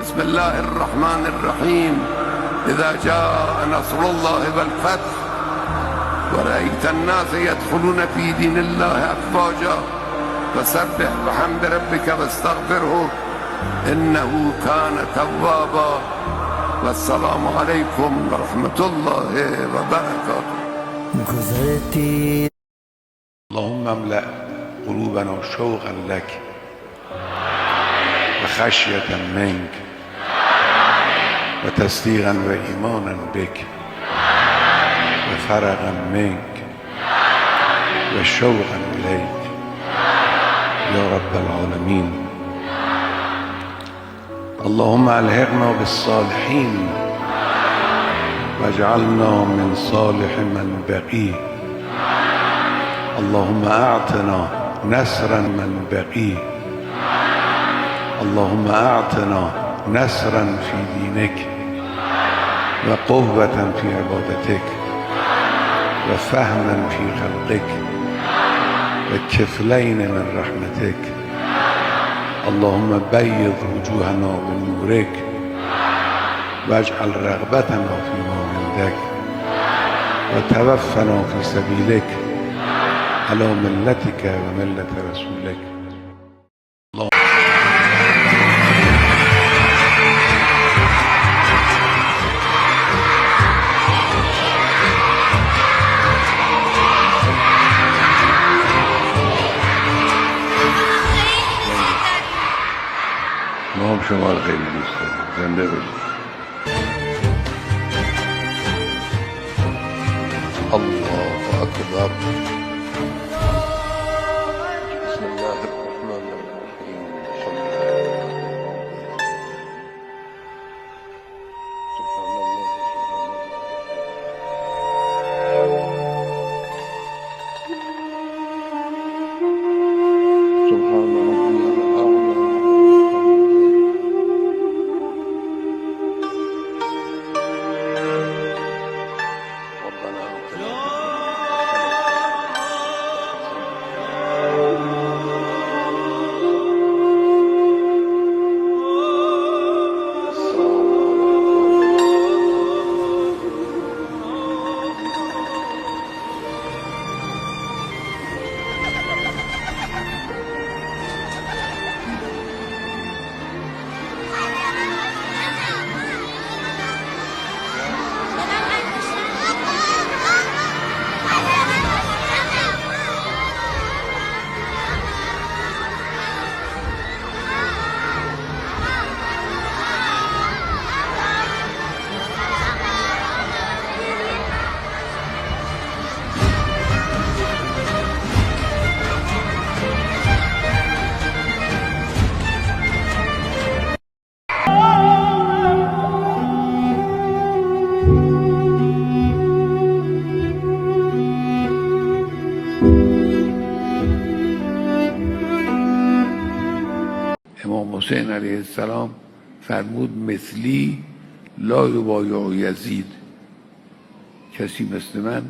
بسم الله الرحمن الرحيم إذا جاء نصر الله والفتح ورأيت الناس يدخلون في دين الله أفواجا فسبح بحمد ربك واستغفره إنه كان توابا والسلام عليكم ورحمة الله وبركاته. اللهم املأ قلوبنا شوقا لك وخشية منك وتصديقا وإيمانا بك وفرغا منك وشوقا إليك يا رب العالمين. اللهم ألحقنا بالصالحين واجعلنا من صالح من بقي. اللهم أعطنا نصرا من بقي. اللهم أعطنا نصرا في دينك وقوة في عبادتك وفهما في خلقك وكفلين من رحمتك. اللهم بيض وجوهنا بنورك واجعل رغبتنا فيما عندك وتوفنا في سبيلك على ملتك وملة رسولك. ما هم شما رو خیلی دوست داریم. زنده باشید. الله اکبر. بسم الله الرحمن الرحیم. سبحان امام حسین علیه السلام فرمود مثلی لا یبایع یزید، کسی مثل من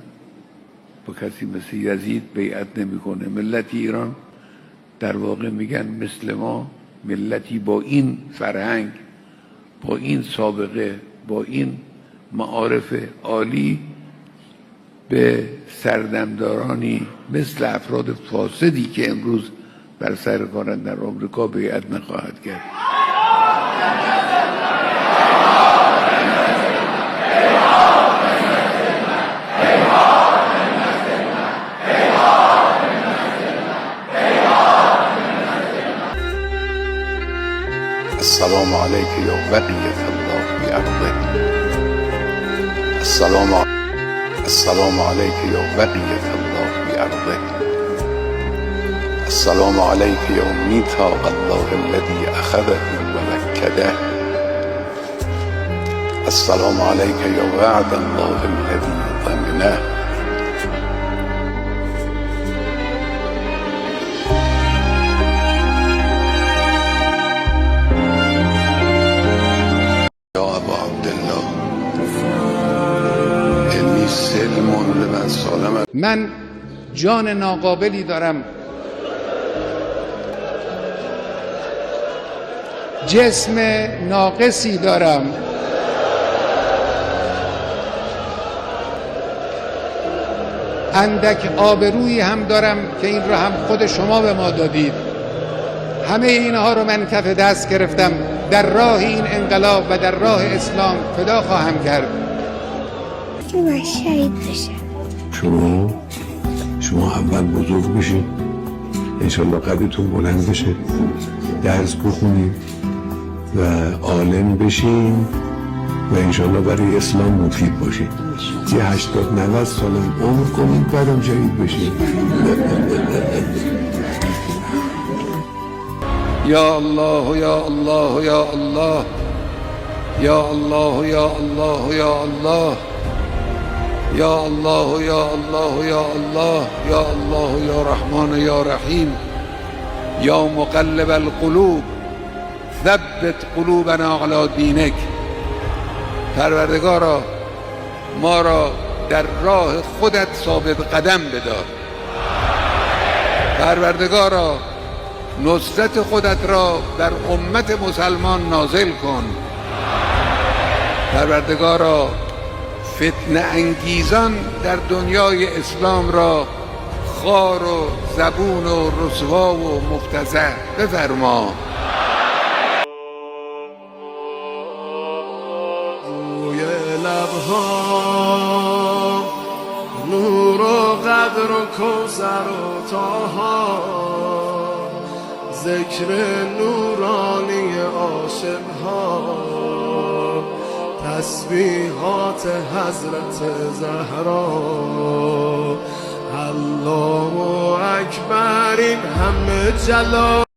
با کسی مثل یزید بیعت نمیکنه. ملت ایران در واقع میگن مثل ما، ملتی با این فرهنگ، با این سابقه، با این معارف عالی به سردمدارانی مثل افراد فاسدی که امروز بر سر کارند در آمریکا بیعت نخواهد کرد. السلام عليك يا بقية الله في أرضه. السلام عليك يا بقية الله في أرضه. السلام عليك يا ميثاق الله الذي أخذه ومكده. السلام عليك يا وعد الله الذي ضمنه. يا أبا عبد الله إني سلم لمن سالم. من جان ناقابلی دارم جسم ناقصی دارم، اندک آبرویی هم دارم که این را هم خود شما به ما دادید. همه اینها رو من کف دست گرفتم، در راه این انقلاب و در راه اسلام فدا خواهم کرد. من شهید بشم. شما اول بزرگ بشید، انشالله قدرتون بلند بشه، درس بخونید و عالم بشین و انشالله برای اسلام مفید باشید. یه 80-90 سالم عمر کنید بعدم شهید بشید. یا الله یا الله یا الله یا الله یا الله یا الله یا الله یا الله یا الله یا الله یا رحمان یا رحیم یا مقلب القلوب ثبت قلوبنا علی دینک. پروردگارا ما را در راه خودت ثابت قدم بدار. پروردگارا نصرت خودت را در امت مسلمان نازل کن. پروردگارا فتنه انگیزان در دنیای اسلام را خوار و زبون و رسوا و مفتضح بفرما. روی لبها نور و قدر و کوثر و طاها، ذکر نورانی عاشقها، تسبیحات حضرت زهرا. الله اکبر، این همه جلال